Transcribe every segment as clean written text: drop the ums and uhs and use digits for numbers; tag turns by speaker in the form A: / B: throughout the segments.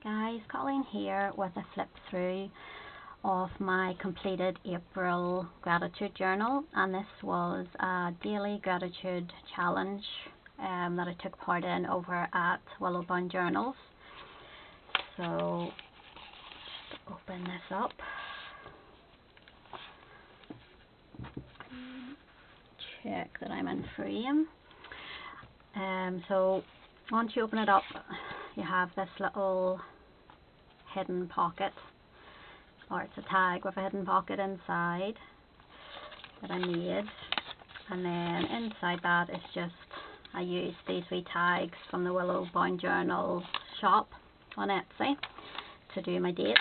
A: Hi guys, Colleen here with a flip through of my completed April gratitude journal, and this was a daily gratitude challenge that I took part in over at Willowbound Journals. So just open this up. Check that I'm in frame. So once you open it up, you have this little hidden pocket, or it's a tag with a hidden pocket inside that I made, and then inside that is just, I used these wee tags from the Willowbound Journal shop on Etsy to do my dates.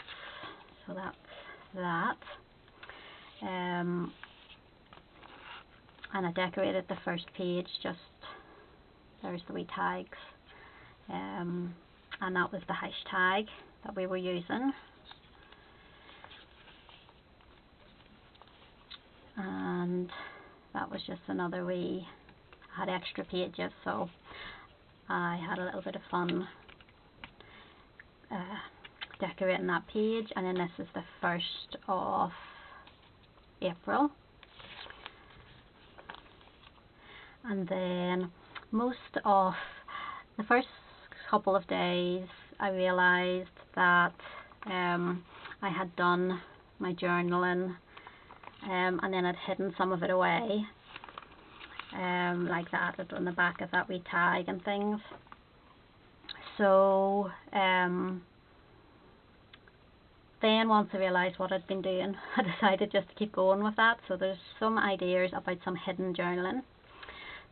A: So that's that. And I decorated the first page, just there's the wee tags, and that was the hashtag that we were using. And that was just another wee, I had extra pages, so I had a little bit of fun decorating that page. And then this is the 1st of April. And then most of the first couple of days I realised that I had done my journaling, and then I'd hidden some of it away, like that, on the back of that wee tag and things. So then once I realised what I'd been doing, I decided just to keep going with that. So there's some ideas about some hidden journaling.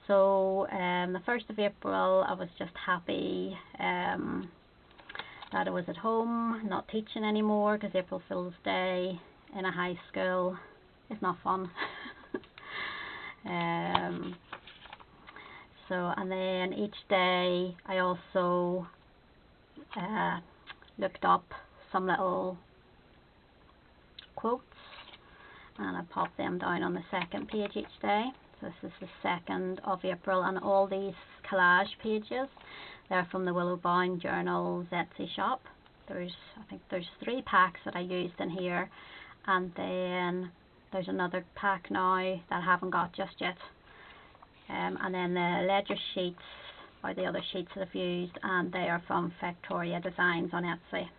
A: So the 1st of April, I was just happy that I was at home, not teaching anymore, because April Fool's Day in a high school is not fun. And then each day I also looked up some little quotes, and I popped them down on the 2nd page each day. So this is the 2nd of April, and all these collage pages, they're from the Willowbound Journals Etsy shop. I think there's 3 packs that I used in here, and then there's another pack now that I haven't got just yet. And then the ledger sheets are the other sheets that I've used, and they are from Vectoria Designs on Etsy.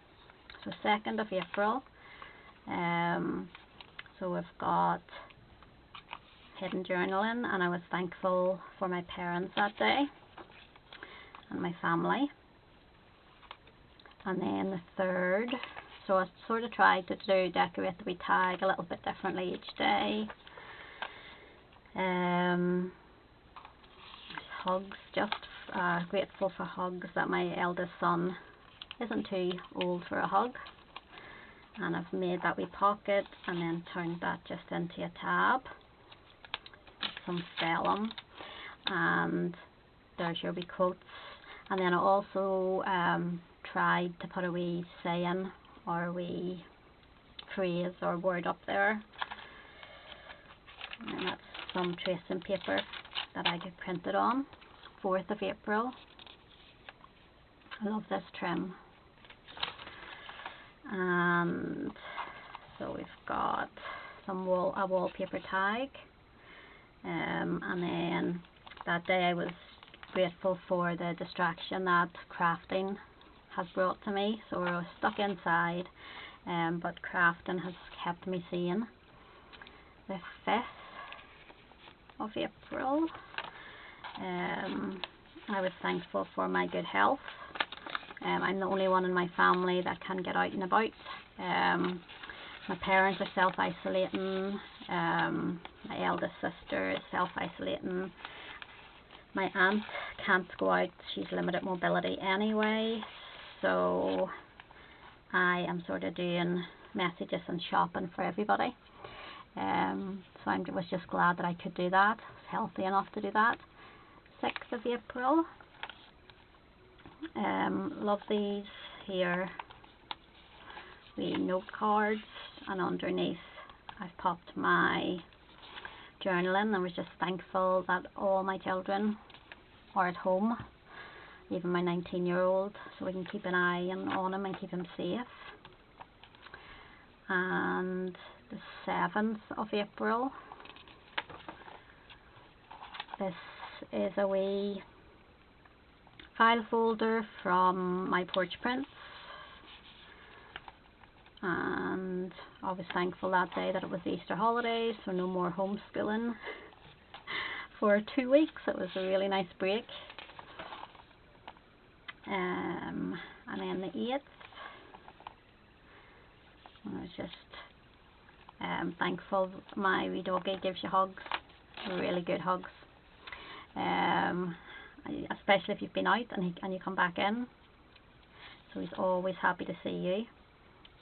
A: So 2nd of April. So we've got hidden journaling, and I was thankful for my parents that day and my family. And then the 3rd, so I sort of tried to decorate the wee tag a little bit differently each day. Hugs, just grateful for hugs, that my eldest son isn't too old for a hug. And I've made that wee pocket and then turned that just into a tab. Some vellum, and there's your wee quotes. And then I also tried to put a wee saying or a wee phrase or word up there, and that's some tracing paper that I get printed on. 4th of April. I love this trim. And so we've got a wallpaper tag. And then that day I was grateful for the distraction that crafting has brought to me. So we're stuck inside, but crafting has kept me sane. The 5th of April, I was thankful for my good health. I'm the only one in my family that can get out and about. My parents are self-isolating. My eldest sister is self-isolating. My aunt can't go out, she's limited mobility anyway, so I am sort of doing messages and shopping for everybody. So I was just glad that I could do that. I was healthy enough to do that. 6th of April. Love these here, wee note cards, and underneath I've popped my journaling. I was just thankful that all my children are at home even my 19-year-old, so we can keep an eye on him and keep him safe. And the 7th of April, this is a wee file folder from my porch prints, and I was thankful that day that it was the Easter holidays, so no more homeschooling for 2 weeks. It was a really nice break. And then the 8th, I was just thankful my wee doggy gives you hugs, really good hugs, especially if you've been out and you come back in, so he's always happy to see you.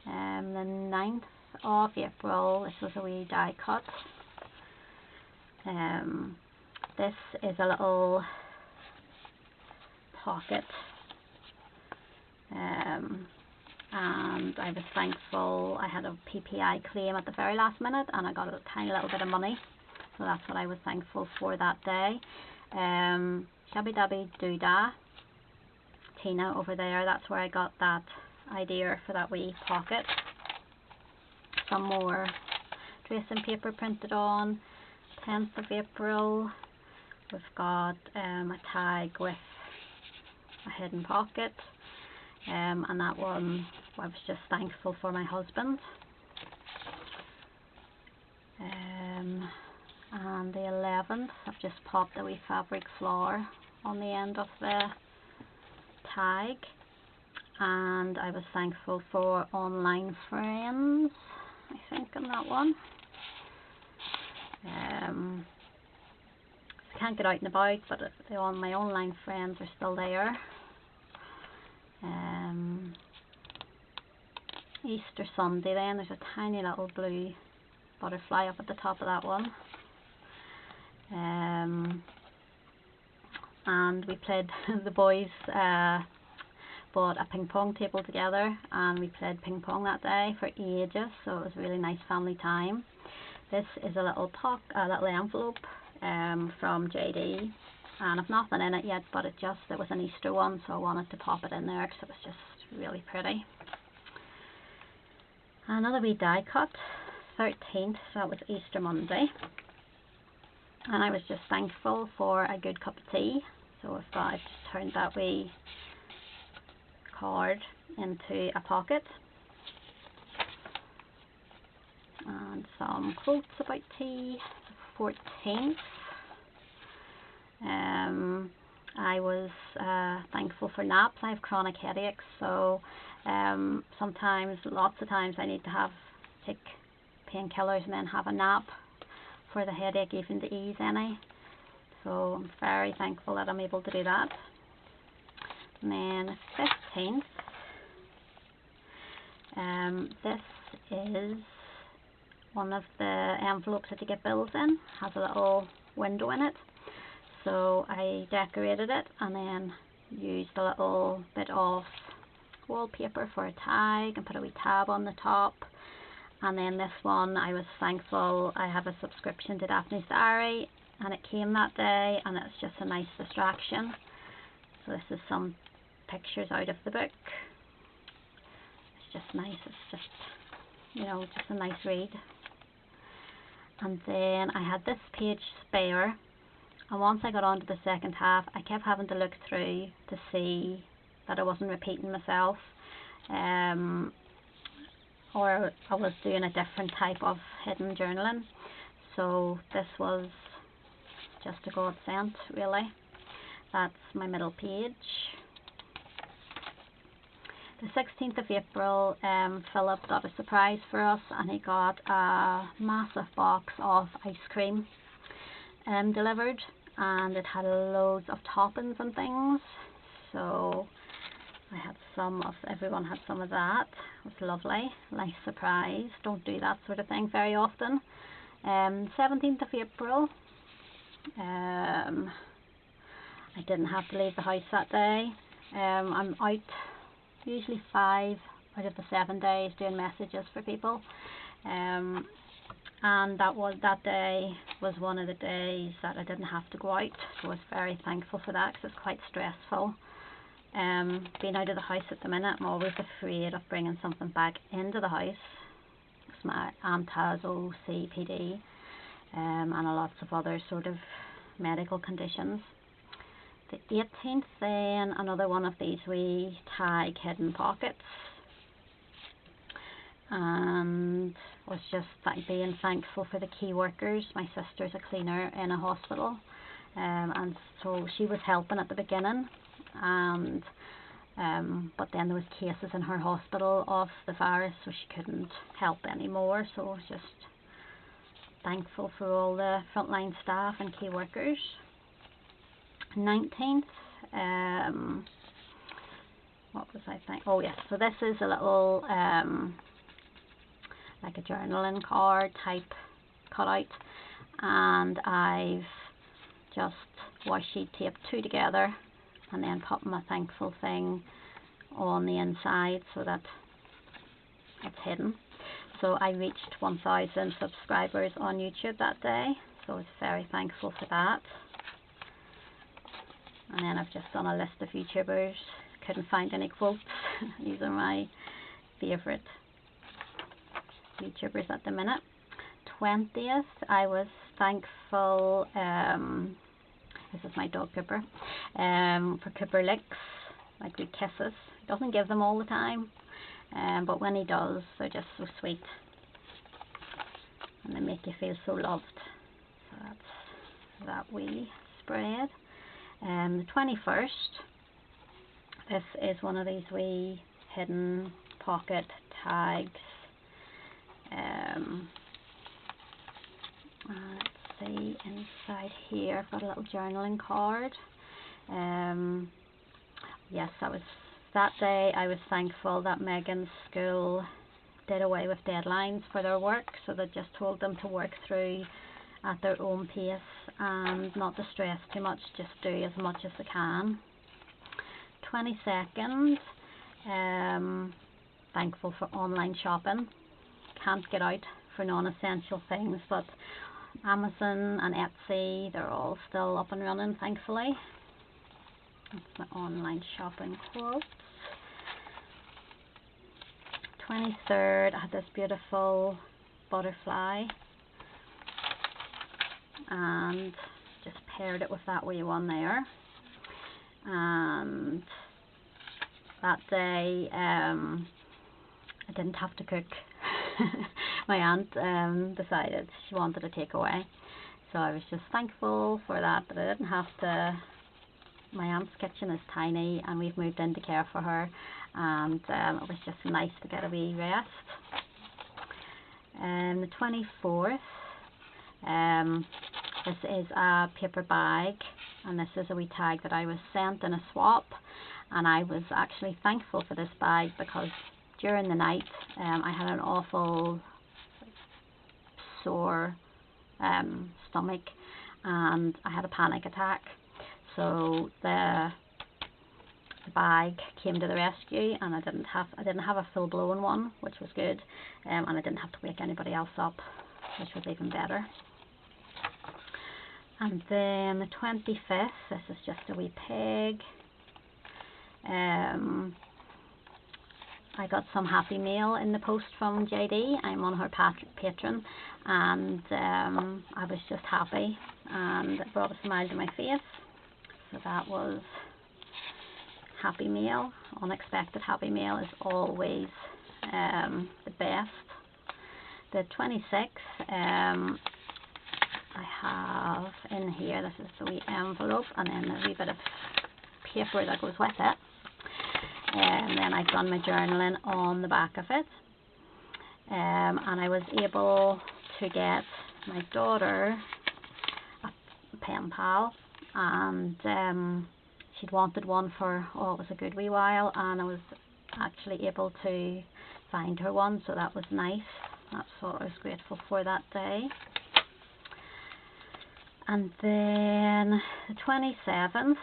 A: The 9th of April, this was a wee die cut. This is a little pocket, and I was thankful I had a PPI claim at the very last minute and I got a tiny little bit of money, so that's what I was thankful for that day. Shabby Dabby Doodah, Tina over there, that's where I got that idea for that wee pocket. Some more tracing paper printed on. 10th of April, we've got a tag with a hidden pocket, and that one I was just thankful for my husband. And the 11th, I've just popped a wee fabric flower on the end of the tag, and I was thankful for online friends, I think, on that one. I can't get out and about, but my online friends are still there. Easter Sunday then, there's a tiny little blue butterfly up at the top of that one. And we played, the boys bought a ping pong table together and we played ping pong that day for ages, so it was a really nice family time. This is a little envelope from JD, and I've nothing in it yet, but it was an Easter one, so I wanted to pop it in there because it was just really pretty. Another wee die cut, 13th, so that was Easter Monday, and I was just thankful for a good cup of tea, so I've just turned that wee card into a pocket. And some quotes about tea. 14th, I was thankful for naps. I have chronic headaches, so lots of times I need to take painkillers and then have a nap for the headache, even to ease any. So I'm very thankful that I'm able to do that. And then 15th, this is one of the envelopes that you get bills in, has a little window in it, so I decorated it and then used a little bit of wallpaper for a tag and put a wee tab on the top. And then this one, I was thankful I have a subscription to Daphne's Diary and it came that day, and it's just a nice distraction. So this is some pictures out of the book. It's just nice, it's just, just a nice read. And then I had this page spare, and once I got on to the second half, I kept having to look through to see that I wasn't repeating myself, or I was doing a different type of hidden journaling. So this was just a godsend, really. That's my middle page. The 16th of April, Philip got a surprise for us, and he got a massive box of ice cream delivered, and it had loads of toppings and things. So I had everyone had some of that. It was lovely, nice surprise. Don't do that sort of thing very often. 17th of April, I didn't have to leave the house that day. I'm out usually 5 out of the 7 days doing messages for people, and that day was one of the days that I didn't have to go out, so I was very thankful for that because it's quite stressful being out of the house at the minute, I'm always afraid of bringing something back into the house. My aunt has COPD and lots of other sort of medical conditions. The 18th, then another one of these wee tag hidden pockets, and was just being thankful for the key workers. My sister's a cleaner in a hospital, and so she was helping at the beginning, and but then there was cases in her hospital of the virus, so she couldn't help anymore. So I was just thankful for all the frontline staff and key workers. 19th, what was I thinking? Oh yes, so this is a little like a journaling card type cutout, and I've just washi taped two together and then put my thankful thing on the inside so that it's hidden. So I reached 1,000 subscribers on YouTube that day, so I was very thankful for that. And then I've just done a list of YouTubers. Couldn't find any quotes. These are my favourite YouTubers at the minute. 20th, I was thankful, this is my dog Cooper, for Cooper licks, like good kisses. He doesn't give them all the time, but when he does, they're just so sweet. And they make you feel so loved. So that's that wee spread. The 21st, this is one of these wee hidden pocket tags. Let's see, inside here I've got a little journaling card. Yes, that day I was thankful that Megan's school did away with deadlines for their work, so they just told them to work through at their own pace and not to stress too much, just do as much as they can. 22nd, thankful for online shopping. Can't get out for non-essential things, but Amazon and Etsy, they're all still up and running, thankfully. That's my online shopping quotes. 23rd, I had this beautiful butterfly and just paired it with that wee one there. And that day I didn't have to cook. My aunt decided she wanted a takeaway, so I was just thankful for that I didn't have to. My aunt's kitchen is tiny and we've moved in to care for her, and it was just nice to get a wee rest. The 24th, this is a paper bag, and this is a wee tag that I was sent in a swap, and I was actually thankful for this bag because during the night I had an awful sore stomach and I had a panic attack, so the bag came to the rescue, and I didn't have a full-blown one, which was good, and I didn't have to wake anybody else up, which was even better. And then the 25th, this is just a wee peg. I got some Happy Mail in the post from JD. I'm on her Patreon, and I was just happy, and it brought a smile to my face. So that was Happy Mail. Unexpected Happy Mail is always the best. The 26th, I have in here, this is the wee envelope, and then a wee bit of paper that goes with it. And then I've done my journaling on the back of it. And I was able to get my daughter a pen pal, and she'd wanted one for, it was a good wee while, and I was actually able to find her one, so that was nice. That's what I was grateful for that day. And then the 27th,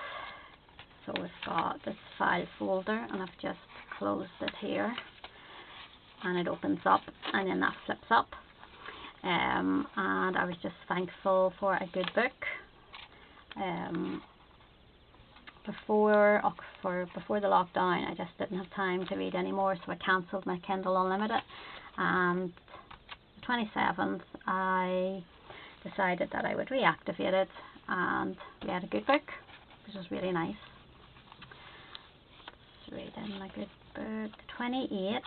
A: so we've got this file folder, and I've just closed it here, and it opens up, and then that flips up, and I was just thankful for a good book. before the lockdown, I just didn't have time to read anymore, so I cancelled my Kindle Unlimited, and the 27th I decided that I would reactivate it and read a good book, which was really nice. Let's read in my good book. 28th.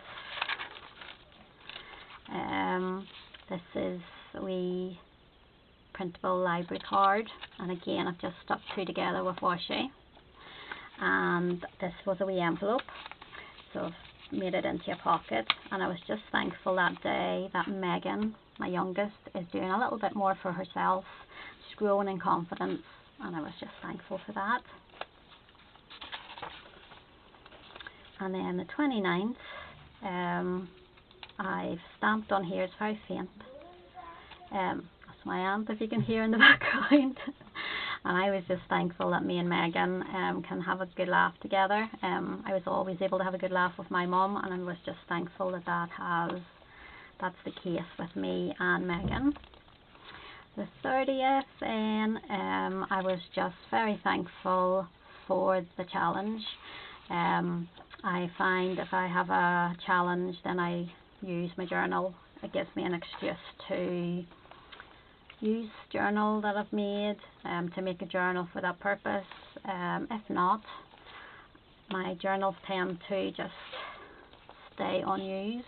A: This is a wee printable library card, and again I've just stuck two together with washi, and this was a wee envelope, so I've made it into a pocket, and I was just thankful that day that Megan, my youngest, is doing a little bit more for herself. She's growing in confidence, and I was just thankful for that. And then the 29th, I've stamped on here, it's very faint. That's my aunt, if you can hear in the background. And I was just thankful that me and Megan can have a good laugh together. I was always able to have a good laugh with my mum, and I was just thankful that that's the case with me and Megan. The 30th, and I was just very thankful for the challenge. I find if I have a challenge, then I use my journal. It gives me an excuse to use journal that I've made, to make a journal for that purpose. If not, my journals tend to just stay unused.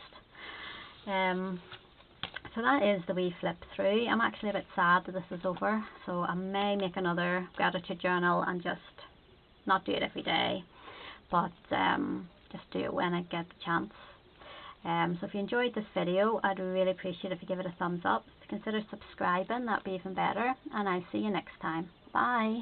A: So that is the wee flip through. I'm actually a bit sad that this is over, so I may make another gratitude journal and just not do it every day, but just do it when I get the chance. So if you enjoyed this video, I'd really appreciate if you give it a thumbs up. Consider subscribing, that'd be even better, and I'll see you next time. Bye.